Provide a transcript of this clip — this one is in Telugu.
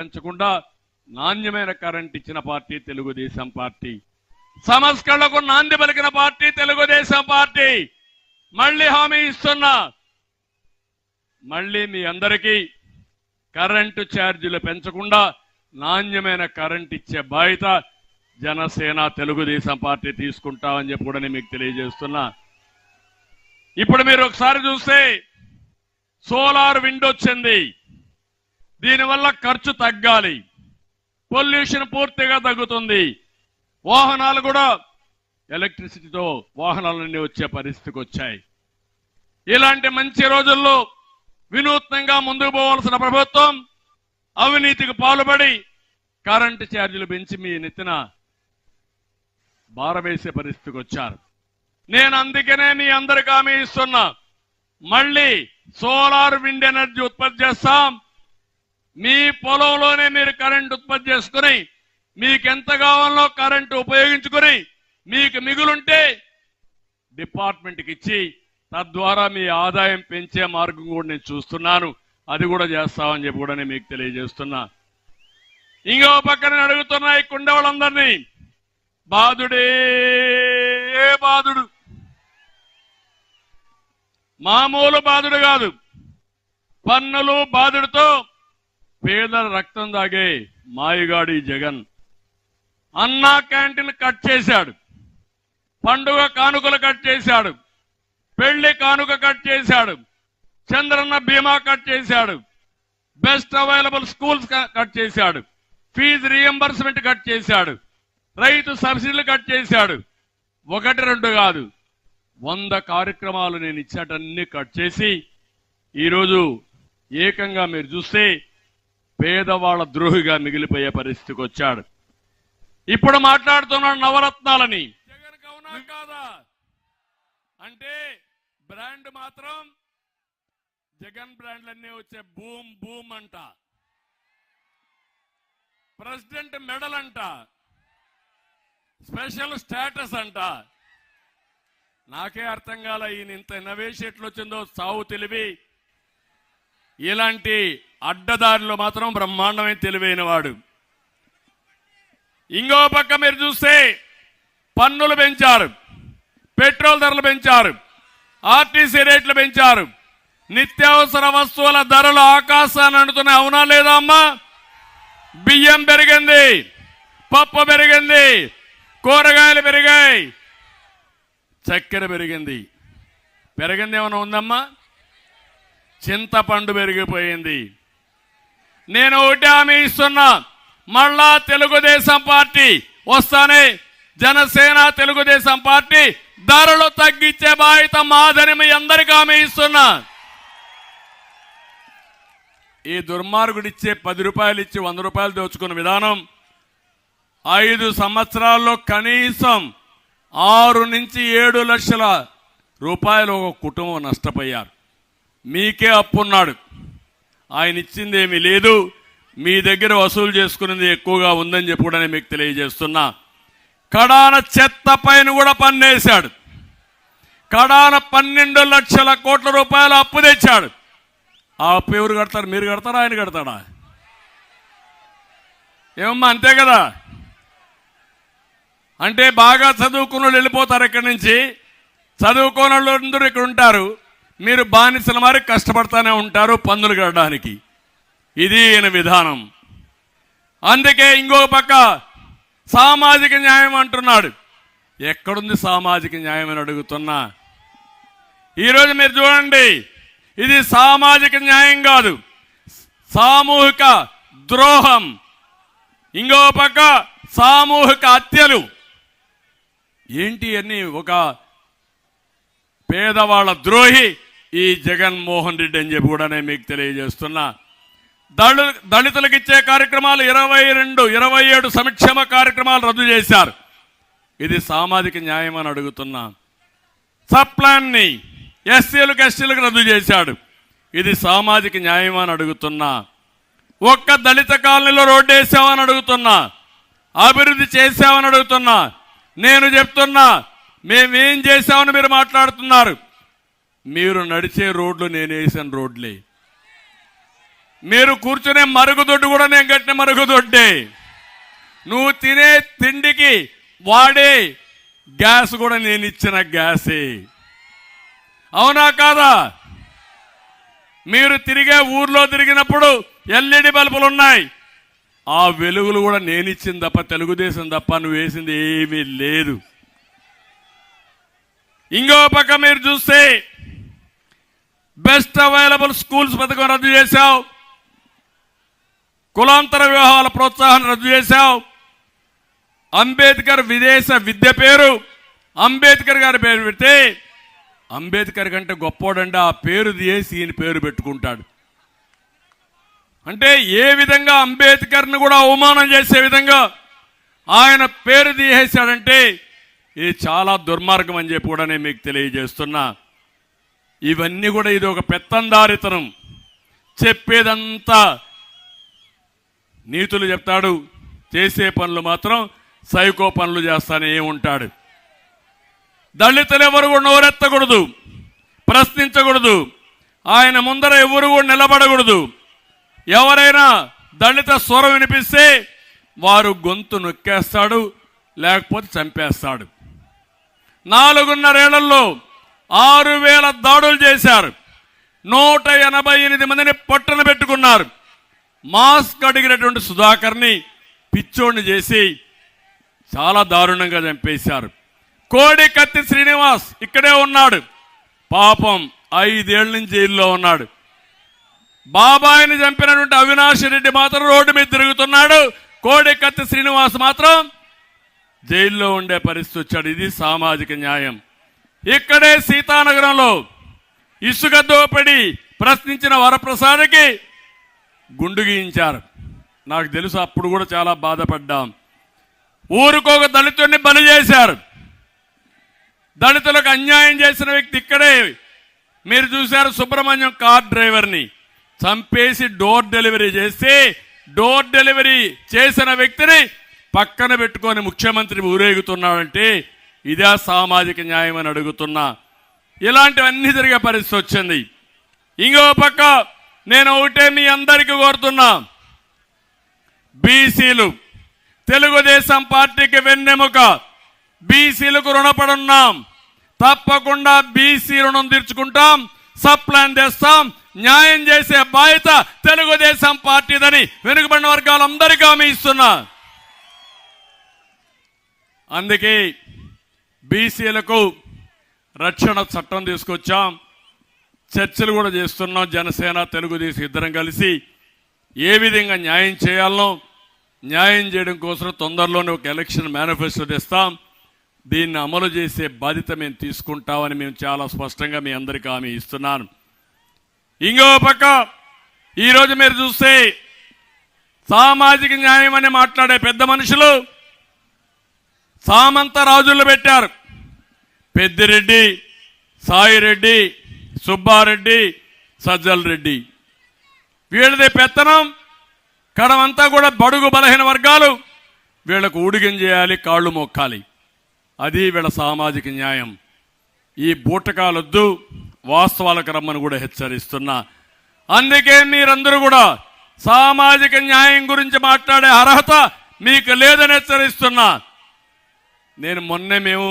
పెంచకుండా నాణ్యమైన కరెంట్ ఇచ్చిన పార్టీ తెలుగుదేశం పార్టీ. సంస్కరణలకు నాంది పలికిన పార్టీ తెలుగుదేశం పార్టీ. మళ్ళీ హామీ ఇస్తున్నా, మళ్ళీ మీ అందరికీ కరెంటు ఛార్జీలు పెంచకుండా నాణ్యమైన కరెంట్ ఇచ్చే బాధ్యత జనసేన తెలుగుదేశం పార్టీ తీసుకుంటామని చెప్పి కూడా మీకు తెలియజేస్తున్నా. ఇప్పుడు మీరు ఒకసారి చూస్తే సోలార్ విండ్ వచ్చింది. దీనివల్ల ఖర్చు తగ్గాలి, పొల్యూషన్ పూర్తిగా తగ్గుతుంది, వాహనాలు కూడా ఎలక్ట్రిసిటీతో వాహనాలన్నీ వచ్చే పరిస్థితికి వచ్చాయి. ఇలాంటి మంచి రోజుల్లో వినూత్నంగా ముందుకు పోవాల్సిన ప్రభుత్వం అవినీతికి పాల్పడి కరెంటు ఛార్జీలు పెంచి మీ నెత్తిన భారవేసే పరిస్థితికి వచ్చారు. నేను అందుకనే మీ అందరికీ హామీ ఇస్తున్నా, మళ్ళీ సోలార్ విండ్ ఎనర్జీ ఉత్పత్తి చేస్తాం. మీ పొలంలోనే మీరు కరెంట్ ఉత్పత్తి చేసుకుని మీకు ఎంత కావాలో కరెంటు ఉపయోగించుకుని మీకు మిగులుంటే డిపార్ట్మెంట్కి ఇచ్చి తద్వారా మీ ఆదాయం పెంచే మార్గం కూడా నేను చూస్తున్నాను. అది కూడా చేస్తామని చెప్పి కూడా నేను మీకు తెలియజేస్తున్నా. ఇంకో పక్కన అడుగుతున్నా ఈ కుండ వాళ్ళందరినీ, బాధుడే బాధుడు, మామూలు బాధుడు కాదు, పన్నులు బాధుడితో పేదల రక్తం దాగే మాయగాడి జగన్. అన్నా క్యాంటీన్ కట్ చేశాడు, పండుగ కానుకలు కట్ చేశాడు, పెళ్లి కానుక కట్ చేశాడు, చంద్రన్న బీమా కట్ చేశాడు, బెస్ట్ అవైలబుల్ స్కూల్స్ కట్ చేశాడు, ఫీజు రీఎంబర్స్మెంట్ కట్ చేశాడు, రైతు సబ్సిడీలు కట్ చేశాడు. 1-2 కాదు, 100 కార్యక్రమాలు నేను ఇచ్చేటన్ని కట్ చేసి ఈరోజు ఏకంగా మీరు చూస్తే పేదవాళ్ల ద్రోహిగా మిగిలిపోయే పరిస్థితికి వచ్చాడు. ఇప్పుడు మాట్లాడుతున్నాడు నవరత్నాలని. జగన్ అవునా కాదా అంటే బ్రాండ్ మాత్రం జగన్ బ్రాండ్లన్నీ వచ్చే బూమ్ బూమ్ అంట, ప్రెసిడెంట్ మెడల్ అంట, స్పెషల్ స్టేటస్ అంట. నాకే అర్థం కాల ఈయన ఇంత ఇన్నోవేషన్ ఎట్లా వచ్చిందో. సావు తెలివి, ఇలాంటి అడ్డదారిలో మాత్రం బ్రహ్మాండమైన తెలివైన వాడు. ఇంకో పక్క మీరు చూస్తే పన్నులు పెంచారు, పెట్రోల్ ధరలు పెంచారు, ఆర్టీసీ రేట్లు పెంచారు, నిత్యావసర వస్తువుల ధరలు ఆకాశాన్ని అంటున్నాయి. అవునా లేదా అమ్మా? బియ్యం పెరిగింది, పప్పు పెరిగింది, కూరగాయలు పెరిగాయి, చక్కెర పెరిగింది. పెరిగింది ఏమైనా ఉందమ్మా? చింతపండు పెరిగిపోయింది. నేను ఒకటి హామీ ఇస్తున్నా, మళ్ళా తెలుగుదేశం పార్టీ వస్తానే జనసేన తెలుగుదేశం పార్టీ ధరలు తగ్గించే బాధ్యత మాదని మీ అందరికీ హామీ ఇస్తున్నా. ఈ దుర్మార్గుడిచ్చే 10 రూపాయలు ఇచ్చి 100 రూపాయలు దోచుకున్న విధానం 5 సంవత్సరాల్లో కనీసం 6 నుంచి 7 లక్షల రూపాయలు ఒక కుటుంబం నష్టపోయారు. మీకే అప్పున్నాడు, ఆయన ఇచ్చింది ఏమీ లేదు, మీ దగ్గర వసూలు చేసుకునేది ఎక్కువగా ఉందని చెప్పి కూడా మీకు తెలియజేస్తున్నా. కడాన చెత్త పైన కూడా పన్నేశాడు, కడాన 12 లక్షల కోట్ల రూపాయలు అప్పు తెచ్చాడు. ఆ అప్పు ఎవరు కడతారు? మీరు కడతారా, ఆయన కడతాడా? ఏమమ్మా, అంతే కదా? అంటే బాగా చదువుకున్న వాళ్ళు వెళ్ళిపోతారు ఇక్కడి నుంచి, చదువుకోని వాళ్ళు అందరూ ఇక్కడ ఉంటారు, మీరు బానిసల మరి కష్టపడతానే ఉంటారు పన్నులు కట్టడానికి. ఇది ఈయన విధానం. అందుకే ఇంకో పక్క సామాజిక న్యాయం అంటున్నాడు. ఎక్కడుంది సామాజిక న్యాయం అని అడుగుతున్నా. ఈరోజు మీరు చూడండి, ఇది సామాజిక న్యాయం కాదు, సామూహిక ద్రోహం. ఇంకో పక్క సామూహిక హత్యలు. ఏంటి అన్ని? ఒక పేదవాళ్ల ద్రోహి ఈ జగన్మోహన్ రెడ్డి అని చెప్పి కూడా నేను మీకు తెలియజేస్తున్నా. దళితులకు ఇచ్చే కార్యక్రమాలు 22, 27 సంక్షేమ కార్యక్రమాలు రద్దు చేశారు. ఇది సామాజిక న్యాయం అని అడుగుతున్నా. సప్లాన్ని ఎస్సీలకు ఎస్టీలకు రద్దు చేశాడు. ఇది సామాజిక న్యాయం అని అడుగుతున్నా. ఒక్క దళిత కాలనీలో రోడ్డు వేసామని అడుగుతున్నా, అభివృద్ధి చేశామని అడుగుతున్నా. నేను చెప్తున్నా, మేమేం చేశామని మీరు మాట్లాడుతున్నారు. మీరు నడిచే రోడ్లు నేను వేసిన రోడ్లే. మీరు కూర్చునే మరుగుదొడ్డు కూడా నేను కట్టిన మరుగుదొడ్డే. నువ్వు తినే తిండికి వాడే గ్యాస్ కూడా నేను ఇచ్చిన గ్యాసే. అవునా కాదా? మీరు తిరిగే ఊర్లో తిరిగినప్పుడు ఎల్ఈడి బల్బులు ఉన్నాయి. ఆ వెలుగులు కూడా నేను ఇచ్చింది తప్ప, తెలుగుదేశం తప్ప నువ్వు వేసింది ఏమీ లేదు. ఇంకో పక్క మీరు చూస్తే బెస్ట్ అవైలబుల్ స్కూల్స్ పథకం రద్దు చేశావు, కులాంతర వివాహాల ప్రోత్సాహం రద్దు చేశావు, అంబేద్కర్ విదేశ విద్య పేరు అంబేద్కర్ గారి పేరు పెడితే అంబేద్కర్ కంటే గొప్పోడంటే ఆ పేరు తీసి ఈయన పేరు పెట్టుకుంటాడు. అంటే ఏ విధంగా అంబేద్కర్ని కూడా అవమానం చేసే విధంగా ఆయన పేరు తీసేశాడంటే ఇది చాలా దుర్మార్గం అని చెప్పి కూడా నేను మీకు తెలియజేస్తున్నా. ఇవన్నీ కూడా ఇది ఒక పెత్తందారితనం. చెప్పేదంతా నీతులు చెప్తాడు, చేసే పనులు మాత్రం సైకో పనులు చేస్తానే ఉంటాడు. దళితులు ఎవరు కూడా నోరెత్తకూడదు, ప్రశ్నించకూడదు, ఆయన ముందర ఎవరు కూడా నిలబడకూడదు. ఎవరైనా దళిత స్వరం వినిపిస్తే వారు గొంతు నొక్కేస్తాడు, లేకపోతే చంపేస్తాడు. 4.5 ఏళ్లలో 6,000 దాడులు చేశారు. 188 మందిని పట్టున పెట్టుకున్నారు. మాస్క్ అడిగినటువంటి సుధాకర్ని పిచ్చోడిని చేసి చాలా దారుణంగా చంపేశారు. కోడి కత్తి శ్రీనివాస్ ఇక్కడే ఉన్నాడు, పాపం 5 ఏళ్ల నుంచి జైల్లో ఉన్నాడు. బాబాయిని చంపినటువంటి అవినాష్ రెడ్డి మాత్రం రోడ్డు మీద తిరుగుతున్నాడు, కోడి కత్తి శ్రీనివాస్ మాత్రం జైల్లో ఉండే పరిస్థితి వచ్చాడు. ఇది సామాజిక న్యాయం. ఇక్కడే సీతానగరంలో ఇసుక దోపిడి ప్రశ్నించిన వరప్రసాద్కి గుండు గీయించారు. నాకు తెలుసు, అప్పుడు కూడా చాలా బాధపడ్డాం. ఊరికొక దళితుడిని బలి చేశారు. దళితులకు అన్యాయం చేసిన వ్యక్తి ఇక్కడే మీరు చూశారు. సుబ్రహ్మణ్యం కార్ డ్రైవర్ని చంపేసి డోర్ డెలివరీ చేస్తే డోర్ డెలివరీ చేసిన వ్యక్తిని పక్కన పెట్టుకొని ముఖ్యమంత్రి ఊరేగుతున్నాడంటే ఇదే సామాజిక న్యాయం అని అడుగుతున్నా. ఇలాంటివన్నీ జరిగే పరిస్థితి వచ్చింది. ఇంకో పక్క నేను ఒకటే మీ అందరికీ కోరుతున్నా, బీసీలు తెలుగుదేశం పార్టీకి వెన్నెముక, బీసీలకు రుణపడున్నాం. తప్పకుండా బీసీ రుణం తీర్చుకుంటాం, సప్లాన్ తెస్తాం, న్యాయం చేసే బాధ్యత తెలుగుదేశం పార్టీదని వెనుకబడిన వర్గాలందరికీ హామీ ఇస్తున్నా. అందుకే బీసీలకు రక్షణ చట్టం తీసుకొచ్చాం, చర్చలు కూడా చేస్తున్నాం. జనసేన తెలుగుదేశం ఇద్దరం కలిసి ఏ విధంగా న్యాయం చేయాలనో న్యాయం చేయడం కోసం తొందరలోనే ఒక ఎలక్షన్ మేనిఫెస్టో తెస్తాం. దీన్ని అమలు చేసే బాధ్యత మేము తీసుకుంటామని మేము చాలా స్పష్టంగా మీ అందరికీ హామీ ఇస్తున్నాను. ఇంకో పక్క ఈరోజు మీరు చూస్తే సామాజిక న్యాయం అని మాట్లాడే పెద్ద మనుషులు సామంత రాజులు పెట్టారు. పెద్దిరెడ్డి, సాయిరెడ్డి, సుబ్బారెడ్డి, సజ్జల్ రెడ్డి, వీళ్ళది పెత్తనం. కడమంతా కూడా బడుగు బలహీన వర్గాలు వీళ్ళకు ఊడిగం చేయాలి, కాళ్ళు మొక్కాలి. అది వీళ్ళ సామాజిక న్యాయం. ఈ బూటకాలొద్దు, వాస్తవాలకు రమ్మని కూడా హెచ్చరిస్తున్నా. అందుకే మీరందరూ కూడా సామాజిక న్యాయం గురించి మాట్లాడే అర్హత మీకు లేదని హెచ్చరిస్తున్నా. నేను మొన్నే మేము